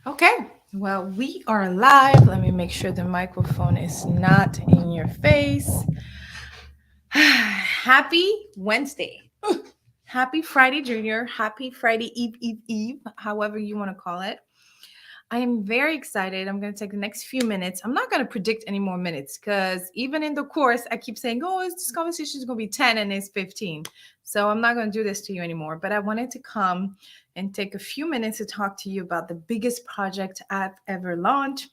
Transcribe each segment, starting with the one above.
Okay, well, we are live. Let me make sure the microphone is not in your face. Happy Wednesday. Happy Friday, Junior. Happy Friday Eve, however you want to call it. I am very excited. I'm going to take the next few minutes. I'm not going to predict any more minutes because even in the course, I keep saying, oh, this conversation is going to be 10 and it's 15. So I'm not going to do this to you anymore. But I wanted to come and take a few minutes to talk to you about the biggest project I've ever launched,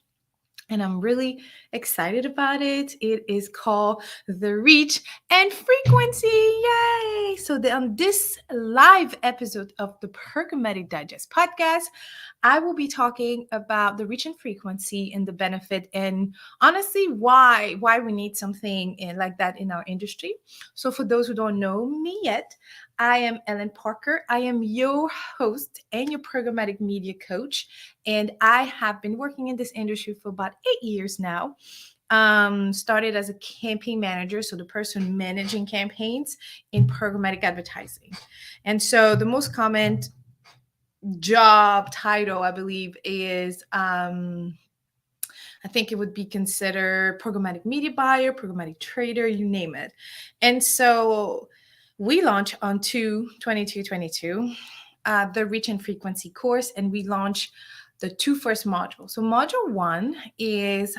and I'm really excited about it. It is called The Reach and Frequency. Yay! So, on this live episode of the Programmatic Digest podcast, I will be talking about the reach and frequency and the benefit, and honestly why we need something like that in our industry. So for those who don't know me yet, I am Ellen Parker. I am your host and your programmatic media coach, and I have been working in this industry for about 8 years now. Started as a campaign manager, so the person managing campaigns in programmatic advertising. And so the most common job title, I believe, is I think it would be considered programmatic media buyer, programmatic trader, you name it. And so we launched on 2/22/22 the reach and frequency course, and we launched the two first modules. So module one is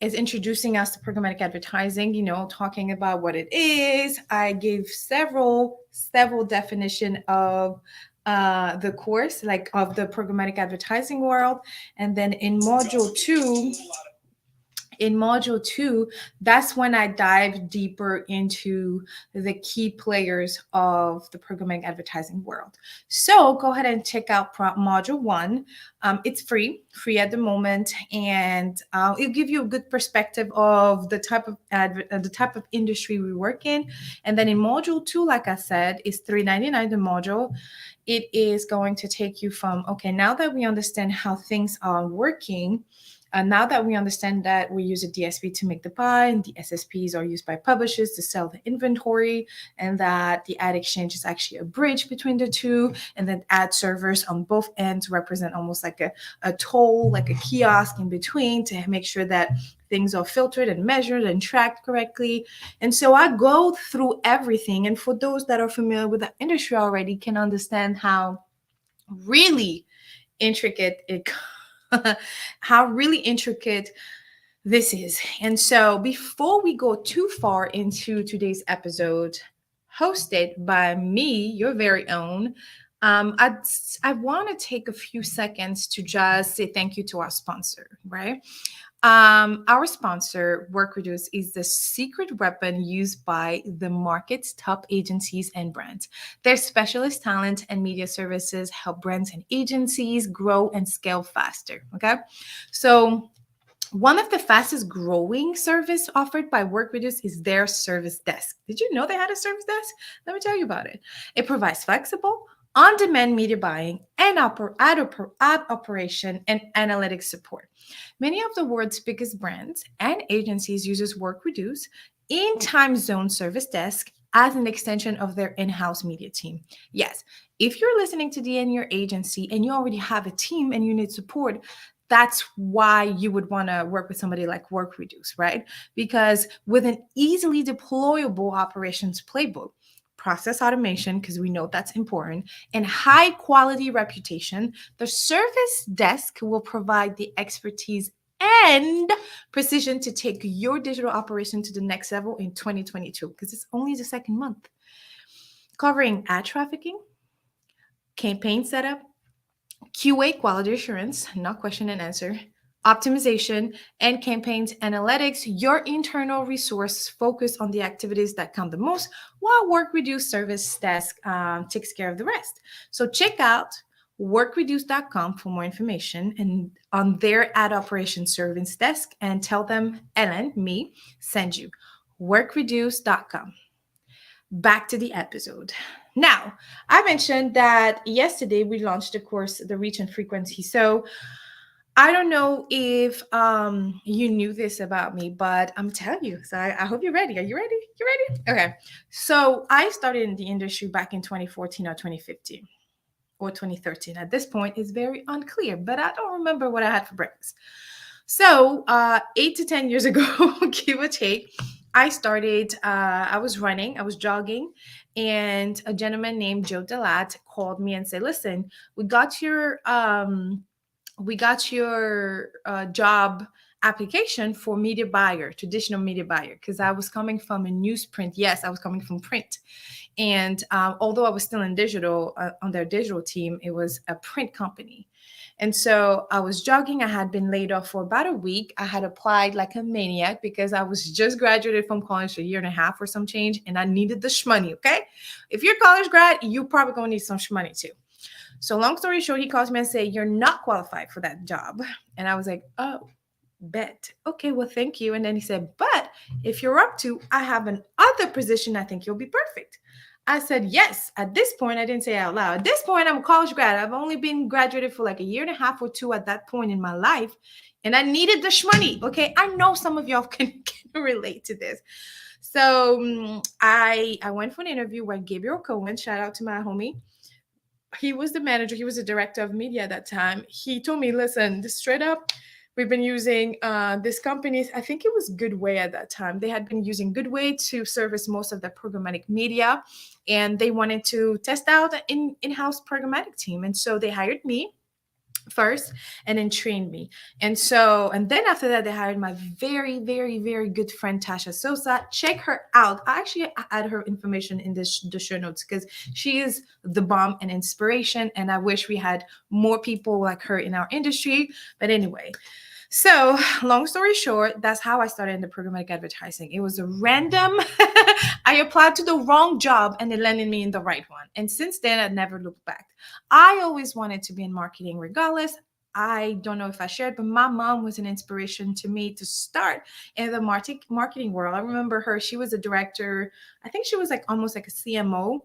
introducing us to programmatic advertising, talking about what it is. I gave several definition of the course, like of the programmatic advertising world. And then in module two, that's when I dive deeper into the key players of the programmatic advertising world. So go ahead and check out module one. It's free at the moment, and it'll give you a good perspective of the type of industry we work in. And then in module two, like I said, is $3.99 the module. It is going to take you from, okay, now that we understand how things are working, now that we understand that we use a DSP to make the buy, and the SSPs are used by publishers to sell the inventory, and that the ad exchange is actually a bridge between the two, and then ad servers on both ends represent almost like a toll, like a kiosk in between to make sure that things are filtered and measured and tracked correctly. And so I go through everything. And for those that are familiar with the industry already, can understand how really intricate it how really intricate this is. And so before we go too far into today's episode, hosted by me, your very own, I want to take a few seconds to just say thank you to our sponsor, right? Our sponsor, Work Reduce, is the secret weapon used by the market's top agencies and brands. Their specialist talent and media services help brands and agencies grow and scale faster. Okay. So, one of the fastest growing service offered by Work Reduce is their service desk. Did you know they had a service desk? Let me tell you about it. It provides flexible, on-demand media buying and ad operation and analytics support. Many of the world's biggest brands and agencies uses Work Reduce in time zone service desk as an extension of their in-house media team. Yes, if you're listening to the in your agency and you already have a team and you need support, that's why you would want to work with somebody like Work Reduce, right? Because with an easily deployable operations playbook, process automation, because we know that's important, and high quality reputation, the service desk will provide the expertise and precision to take your digital operation to the next level in 2022, because it's only the second month. Covering ad trafficking, campaign setup, QA quality assurance, not question and answer, optimization, and campaigns analytics, your internal resource focus on the activities that count the most, while Work Reduce Service Desk takes care of the rest. So check out workreduce.com for more information and on their ad operations service desk, and tell them Ellen, me, send you. Workreduce.com. Back to the episode. Now, I mentioned that yesterday we launched the course, The Reach and Frequency. So I don't know if you knew this about me, but I'm telling you. So I hope you're ready. Are you ready? You ready? Okay. So I started in the industry back in 2014 or 2015 or 2013. At this point, it's very unclear, but I don't remember what I had for breakfast. So 8 to 10 years ago, give or take, I was running, I was jogging, and a gentleman named Joe Delat called me and said, "Listen, we got your job application for media buyer, traditional media buyer, because I was coming from a newsprint. Yes, I was coming from print. And although I was still in digital, on their digital team, it was a print company. And so I was jogging. I had been laid off for about a week. I had applied like a maniac because I was just graduated from college a year and a half or some change, and I needed the shmoney. Okay, if you're a college grad, you probably gonna need some shmoney too. So long story short, he calls me and say, "You're not qualified for that job." And I was like, "Oh, bet. Okay, well, thank you." And then he said, "But if you're up to, I have an other position. I think you'll be perfect." I said, "Yes." At this point, I didn't say it out loud. At this point, I'm a college grad. I've only been graduated for like a year and a half or two at that point in my life. And I needed the shmoney. Okay. I know some of y'all can relate to this. So I went for an interview with Gabriel Cohen. Shout out to my homie. He was the manager, he was the director of media at that time. He told me, "Listen, just straight up, we've been using this company, I think it was Goodway at that time. They had been using Goodway to service most of the programmatic media, and they wanted to test out an in-house programmatic team. And so they hired me first and then trained me. And then after that, they hired my very, very, very good friend Tasha Sosa. Check her out. I actually add her information in the show notes because she is the bomb and inspiration. And I wish we had more people like her in our industry. But anyway, so, long story short, that's how I started in the programmatic advertising. It was a random, I applied to the wrong job and it landed me in the right one. And since then, I never looked back. I always wanted to be in marketing regardless. I don't know if I shared, but my mom was an inspiration to me to start in the marketing world. I remember her, she was a director. I think she was like almost like a CMO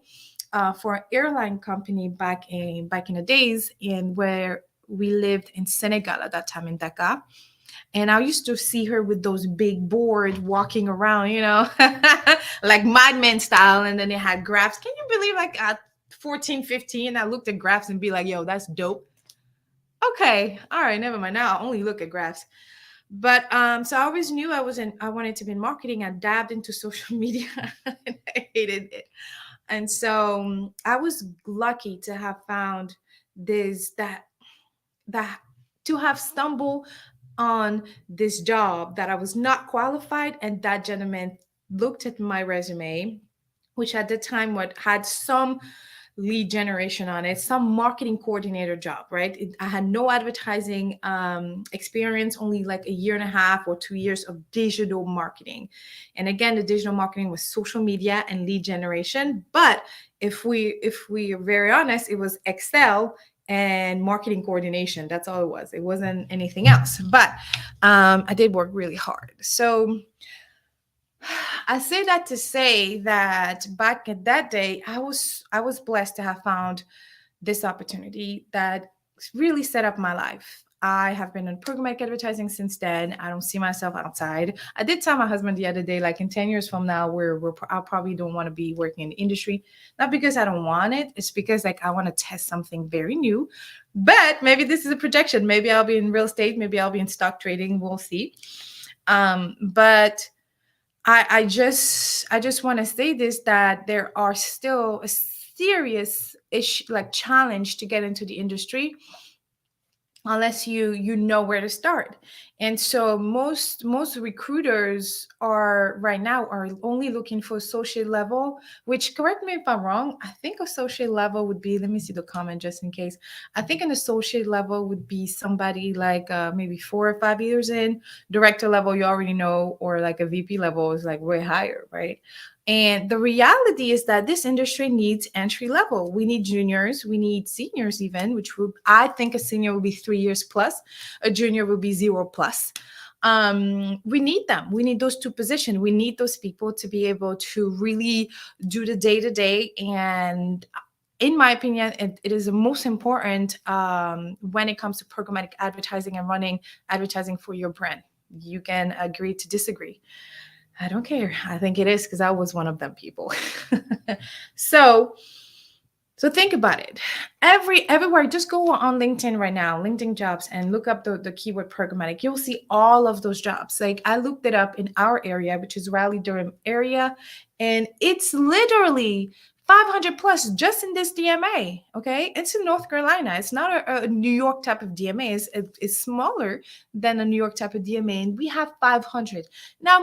for an airline company back in the days, in where we lived in Senegal at that time, in Dakar. And I used to see her with those big boards walking around, like Madman style. And then they had graphs. Can you believe, like at 14, 15, I looked at graphs and be like, "Yo, that's dope." Okay. All right. Never mind. Now I only look at graphs. But so I always knew I wanted to be in marketing. I dabbed into social media and I hated it. And so I was lucky to have found this that to have stumbled on this job that I was not qualified, and that gentleman looked at my resume, which at the time what had some lead generation on it, some marketing coordinator job, right? I had no advertising experience, only like a year and a half or 2 years of digital marketing. And again, the digital marketing was social media and lead generation. But if we are very honest, it was Excel and marketing coordination. That's all it was. It wasn't anything else. But I did work really hard. So I say that to say that back at that day, I was blessed to have found this opportunity that really set up my life. I have been in programmatic advertising since then. I don't see myself outside. I did tell my husband the other day, like in 10 years from now, I probably don't want to be working in the industry. Not because I don't want it. It's because like I want to test something very new. But maybe this is a projection. Maybe I'll be in real estate. Maybe I'll be in stock trading. We'll see. But I just want to say this, that there are still a serious issue, like challenge to get into the industry unless you know where to start. And so most recruiters are right now are only looking for associate level, which, correct me if I'm wrong, I think associate level would be, let me see the comment just in case. I think an associate level would be somebody like maybe 4 or 5 years in. Director level, you already know, or like a VP level is like way higher, right? And the reality is that this industry needs entry level. We need juniors, we need seniors, even, which would, I think a senior would be 3 years plus, a junior would be 0 plus. We need them. We need those two positions. We need those people to be able to really do the day to day and in my opinion, it is the most important when it comes to programmatic advertising and running advertising for your brand. You can agree to disagree. I don't care. I think it is because I was one of them people. so so think about it. Everywhere, just go on LinkedIn right now, LinkedIn jobs, and look up the keyword programmatic. You'll see all of those jobs. Like I looked it up in our area, which is Raleigh Durham area, and it's literally 500 plus just in this DMA. Okay, it's in North Carolina. It's not a New York type of DMA. It's smaller than a New York type of DMA, and we have 500 now.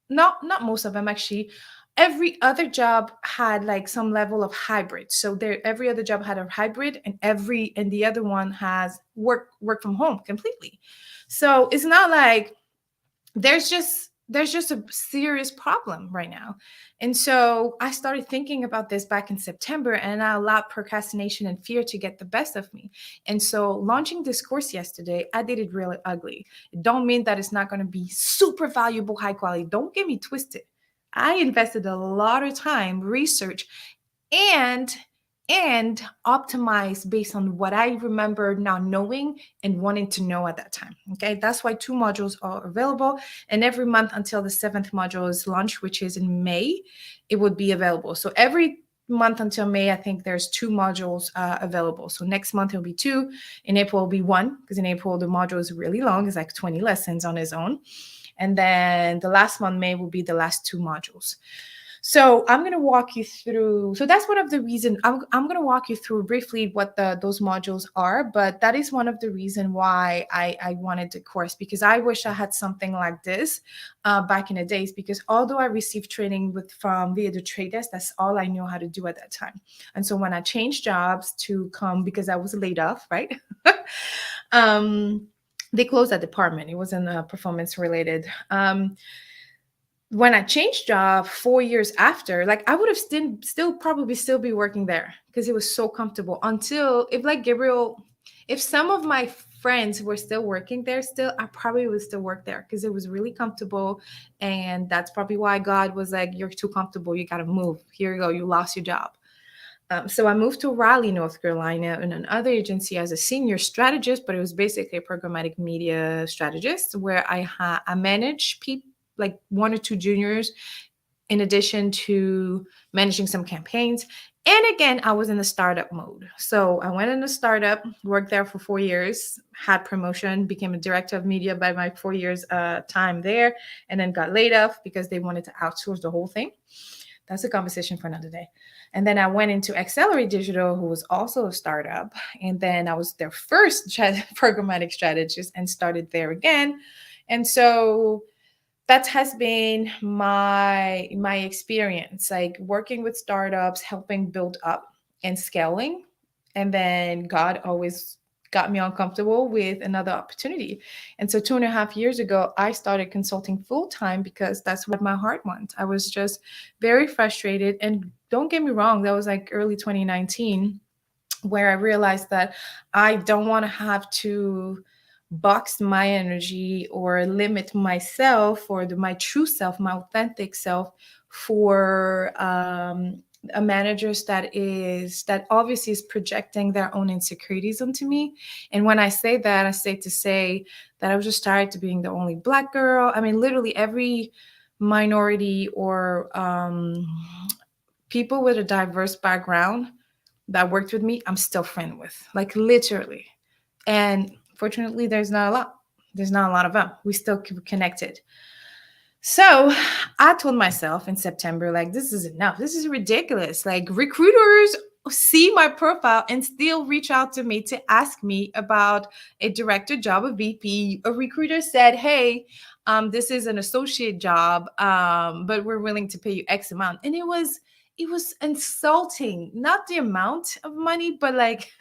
Not most of them actually. Every other job had like some level of hybrid. So there, every other job had a hybrid, and the other one has work from home completely. So it's not like there's just a serious problem right now. And so I started thinking about this back in September, and I allowed procrastination and fear to get the best of me. And so launching this course yesterday, I did it really ugly. It don't mean that it's not going to be super valuable, high quality. Don't get me twisted. I invested a lot of time, research, and optimize based on what I remember now knowing and wanting to know at that time. Okay, that's why 2 modules are available, and every month until the 7th module is launched, which is in May, it would be available. So every month until May, I think there's 2 modules available. So next month it'll be 2, in April will be 1, because in April the module is really long, it's like 20 lessons on its own, and then the last month, May, will be the last 2 modules. So I'm going to walk you through. So that's one of the reasons I'm going to walk you through briefly what those modules are. But that is one of the reasons why I wanted the course, because I wish I had something like this back in the days. Because although I received training from via the trade desk, that's all I knew how to do at that time. And so when I changed jobs to come, because I was laid off, right? They closed that department. It wasn't performance related. When I changed job 4 years after, like I would have still probably still be working there because it was so comfortable until if some of my friends were still working there still, I probably would still work there because it was really comfortable. And that's probably why God was like, you're too comfortable. You got to move. Here you go. You lost your job. So I moved to Raleigh, North Carolina, in another agency as a senior strategist, but it was basically a programmatic media strategist where I manage people like 1 or 2 juniors in addition to managing some campaigns. And again, I was in the startup mode. So I went in the startup, worked there for 4 years, had promotion, became a director of media by my 4 years time there, and then got laid off because they wanted to outsource the whole thing. That's a conversation for another day. And then I went into Accelerate Digital, who was also a startup. And then I was their first programmatic strategist and started there again. And so that has been my experience, like working with startups, helping build up and scaling. And then God always got me uncomfortable with another opportunity. And so 2.5 years ago, I started consulting full time because that's what my heart wants. I was just very frustrated. And don't get me wrong, that was like early 2019 where I realized that I don't want to have to box my energy or limit myself or my true self, my authentic self for a manager that obviously is projecting their own insecurities onto me. And when I say that, I say to say that I was just tired of being the only Black girl. I mean, literally every minority or people with a diverse background that worked with me, I'm still friend with, like literally. And fortunately, there's not a lot. There's not a lot of them. We still keep connected. So I told myself in September, like, this is enough. This is ridiculous. Like, recruiters see my profile and still reach out to me to ask me about a director job, a VP. A recruiter said, hey, this is an associate job, but we're willing to pay you X amount. And it was insulting, not the amount of money, but like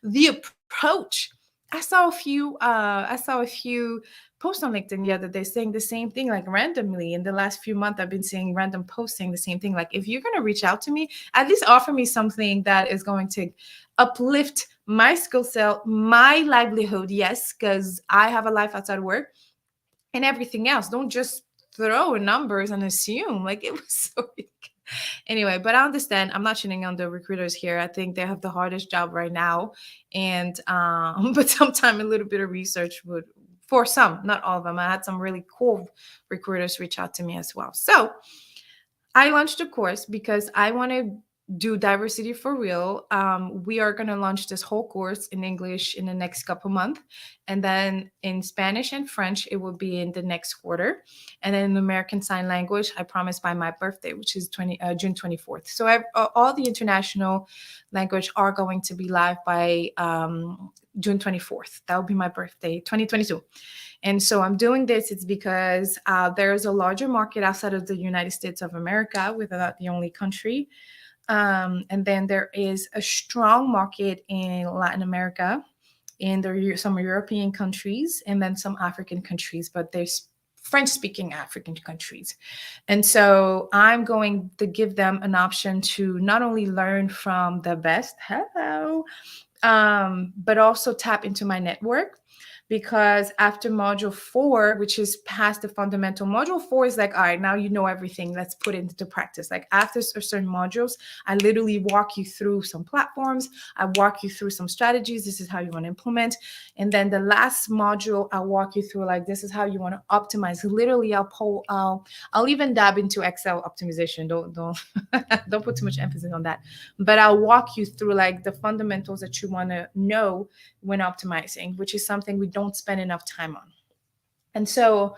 the approach. I saw a few posts on LinkedIn the other day saying the same thing, like randomly. In the last few months, I've been seeing random posts saying the same thing. Like, if you're going to reach out to me, at least offer me something that is going to uplift my skill set, my livelihood. Yes, because I have a life outside work and everything else. Don't just throw numbers and assume. Like, it was so Anyway, but I understand. I'm not shitting on the recruiters here. I think they have the hardest job right now, and but sometimes a little bit of research would, for some, not all of them. I had some really cool recruiters reach out to me as well. So I launched a course because I want to do diversity for real. We are going to launch this whole course in English in the next couple months, and then in Spanish and French it will be in the next quarter, and then in American Sign Language I promise by my birthday, which is June 24th. So all the international language are going to be live by June 24th. That will be my birthday, 2022. And so I'm doing this. It's because there's a larger market outside of the United States of America. We're not the only country. And then there is a strong market in Latin America, in some European countries, and then some African countries, but there's French-speaking African countries. And so I'm going to give them an option to not only learn from the best, but also tap into my network, because after module 4, which is past the fundamental, module 4 is like, all right, now you know everything, let's put it into practice. Like after certain modules, I literally walk you through some platforms, I walk you through some strategies, this is how you want to implement. And then the last module, I'll walk you through like, this is how you want to optimize. Literally, I'll even dab into Excel optimization. Don't don't put too much emphasis on that, but I'll walk you through like the fundamentals that you want to know when optimizing, which is something we don't spend enough time on. And so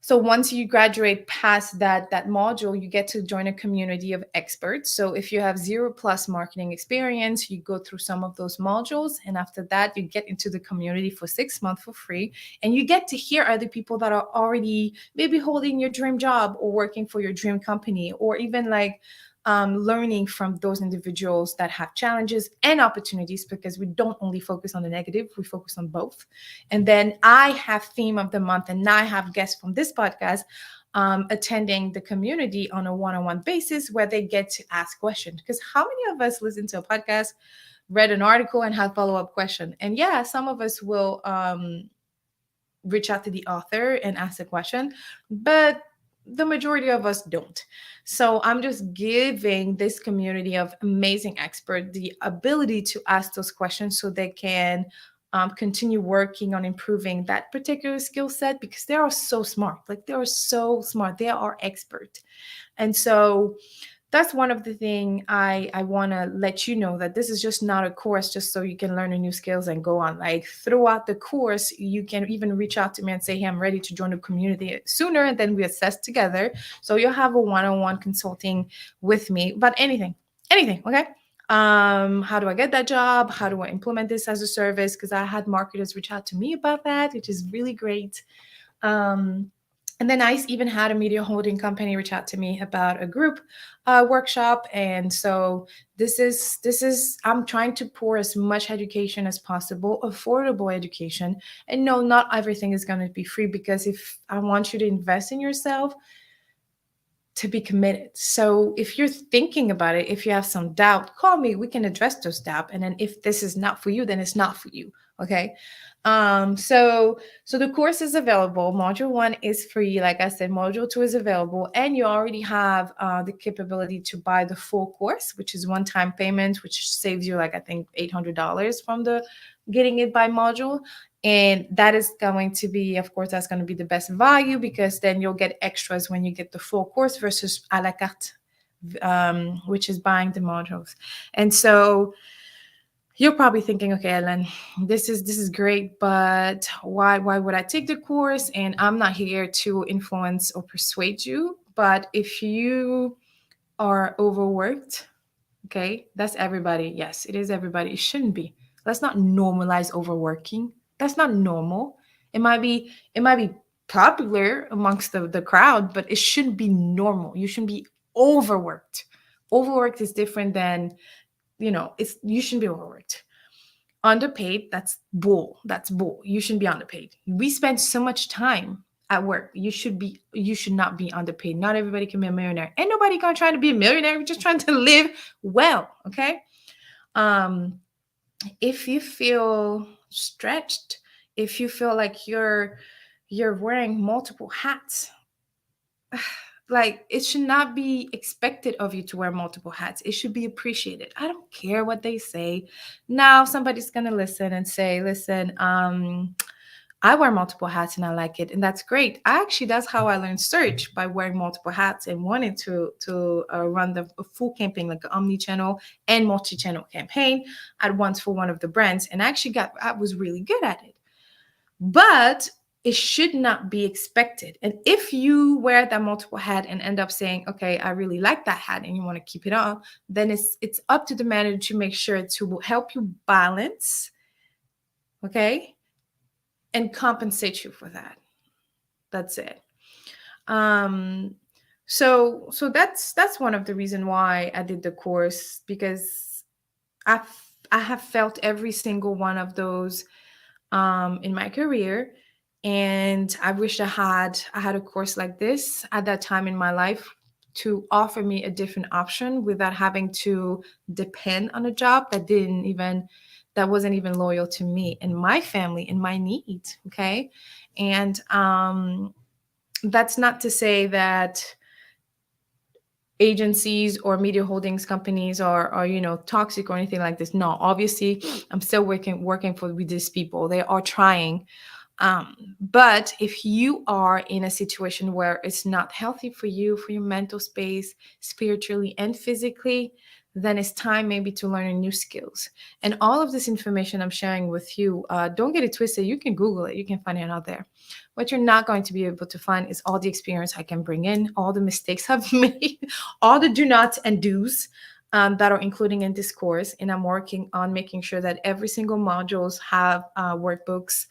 once you graduate past that module, you get to join a community of experts. So if you have 0+ marketing experience, you go through some of those modules, and after that you get into the community for 6 months for free, and you get to hear other people that are already maybe holding your dream job or working for your dream company, or even like learning from those individuals that have challenges and opportunities, because we don't only focus on the negative, we focus on both. And then I have theme of the month, and now I have guests from this podcast attending the community on a one-on-one basis, where they get to ask questions. Because how many of us listen to a podcast, read an article, and have follow-up question? And yeah, some of us will reach out to the author and ask a question, but the majority of us don't. So I'm just giving this community of amazing experts the ability to ask those questions so they can continue working on improving that particular skill set, because they are so smart. Like, they are so smart. They are expert. And so that's one of the things I want to let you know, that this is just not a course just so you can learn a new skills and go on. Like, throughout the course, you can even reach out to me and say, hey, I'm ready to join the community sooner, and then we assess together. So you'll have a one-on-one consulting with me about anything, okay? How do I get that job? How do I implement this as a service? Because I had marketers reach out to me about that, which is really great. And then I even had a media holding company reach out to me about a group workshop. And so this is I'm trying to pour as much education as possible, affordable education. And no, not everything is going to be free, because if I want you to invest in yourself, to be committed. So if you're thinking about it, if you have some doubt, call me. We can address those doubt. And then if this is not for you, then it's not for you. Okay. So the course is available. Module 1 is free. Like I said, module 2 is available, and you already have the capability to buy the full course, which is one-time payment, which saves you like, I think, $800 from the getting it by module. And that is going to be, of course, that's going to be the best value, because then you'll get extras when you get the full course versus à la carte, which is buying the modules. And so you're probably thinking, okay, Ellen, this is great, but why would I take the course? And I'm not here to influence or persuade you. But if you are overworked, okay, that's everybody. Yes, it is everybody. It shouldn't be. Let's not normalize overworking. That's not normal. It might be popular amongst the crowd, but it shouldn't be normal. You shouldn't be overworked. Overworked is different than, you shouldn't be overworked. Underpaid, that's bull. That's bull. You shouldn't be underpaid. We spend so much time at work. You should not be underpaid. Not everybody can be a millionaire. Ain't nobody gonna try to be a millionaire. We're just trying to live well. Okay. If you feel stretched, if you feel like you're wearing multiple hats, Like, it should not be expected of you to wear multiple hats. It should be appreciated. I don't care what they say. Now somebody's gonna listen and say, listen, I wear multiple hats and I like it, and that's great. Actually, that's how I learned search, by wearing multiple hats and wanting to run the a full campaign, like an omni-channel and multi-channel campaign at once for one of the brands, and I was really good at it. But it should not be expected. And if you wear that multiple hat and end up saying, okay, I really like that hat and you want to keep it on, then it's up to the manager to make sure to help you balance, okay, and compensate you for that. That's it. Um, so that's one of the reason why I did the course, because I I have felt every single one of those in my career, and I wish I had a course like this at that time in my life to offer me a different option without having to depend on a job that wasn't even loyal to me and my family and my needs. Okay. And that's not to say that agencies or media holdings companies are toxic or anything like this. No, obviously I'm still working with these people. They are trying, but if you are in a situation where it's not healthy for you, for your mental space, spiritually and physically, then it's time maybe to learn new skills. And all of this information I'm sharing with you, don't get it twisted. You can Google it. You can find it out there. What you're not going to be able to find is all the experience I can bring in, all the mistakes I've made, all the do nots and do's that are including in this course. And I'm working on making sure that every single modules have workbooks.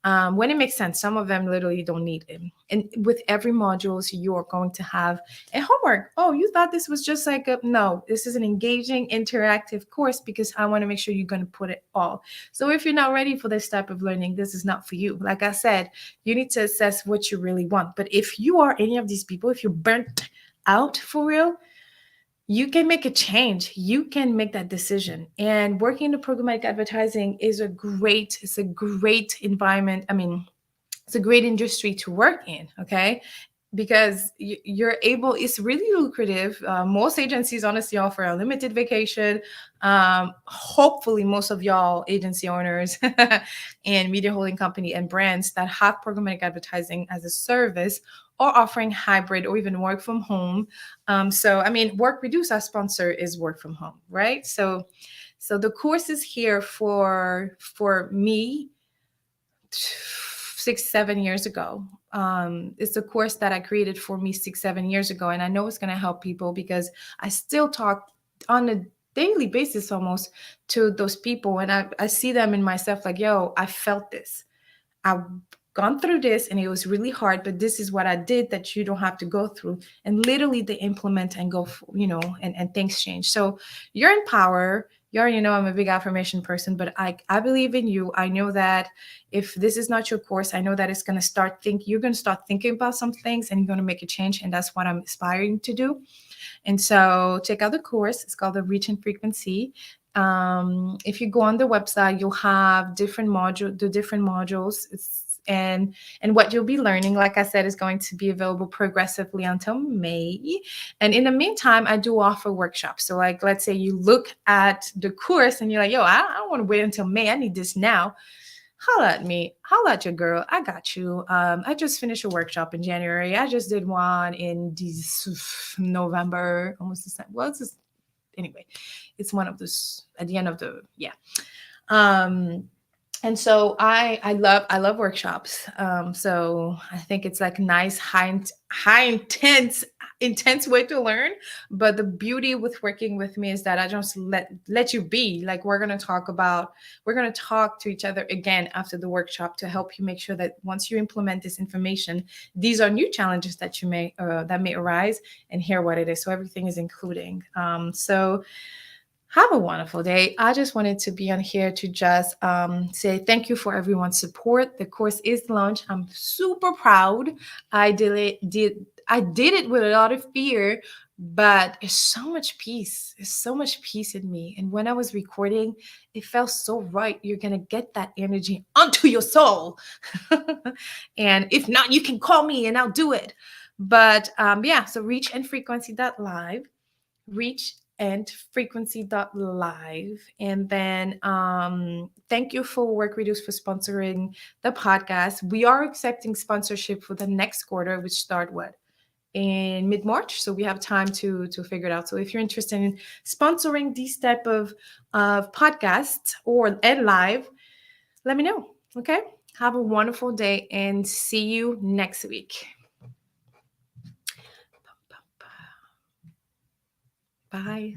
When it makes sense, some of them literally don't need it. And with every modules, you are going to have a homework. Oh, you thought this was just like no, this is an engaging, interactive course because I want to make sure you're going to put it all. So if you're not ready for this type of learning, this is not for you. Like I said, you need to assess what you really want. But if you are any of these people, if you're burnt out for real, you can make a change. You can make that decision. And working in the programmatic advertising it's a great environment. I mean, it's a great industry to work in. Okay. Because you're able, it's really lucrative. Most agencies honestly offer a limited vacation. Hopefully most of y'all agency owners and media holding company and brands that have programmatic advertising as a service are offering hybrid or even work from home. So I mean, Work Reduce, our sponsor, is work from home, right? So the course is here for me 6-7 years ago. It's a course that I created for me 6-7 years ago, and I know it's going to help people because I still talk on a daily basis almost to those people, and I see them in myself like, yo, I felt this. I've gone through this and it was really hard, but this is what I did that you don't have to go through. And literally they implement and go, and things change. So you're in power. You already know I'm a big affirmation person, but I believe in you. I know that if this is not your course, I know that it's going to you're going to start thinking about some things and you're going to make a change. And that's what I'm aspiring to do. And so check out the course. It's called the Reach and Frequency. If you go on the website, you'll have the different modules. And what you'll be learning, like I said, is going to be available progressively until May. And in the meantime, I do offer workshops. So like, let's say you look at the course and you're like, yo, I don't want to wait until May. I need this now. Holla at me. Holla at your girl. I got you. I just finished a workshop in January. I just did one in November, almost the same. Well, it's just, anyway, it's one of those at the end of the, yeah. And so I love workshops. So I think it's like nice, intense way to learn. But the beauty with working with me is that I just let you be. Like we're gonna talk to each other again after the workshop to help you make sure that once you implement this information, these are new challenges that may arise, and hear what it is. So everything is including. So have a wonderful day. I just wanted to be on here to just say thank you for everyone's support. The course is launched. I'm super proud. I did it with a lot of fear, but there's so much peace. There's so much peace in me. And when I was recording, it felt so right. You're going to get that energy onto your soul. And if not, you can call me and I'll do it. But yeah, so reachandfrequency.live, reachandfrequency.live. And then thank you for Work Reduce for sponsoring the podcast. We are accepting sponsorship for the next quarter, which start what? In mid-March, so we have time to figure it out. So if you're interested in sponsoring these type of podcasts or and live, let me know. Okay, have a wonderful day and see you next week. Bye.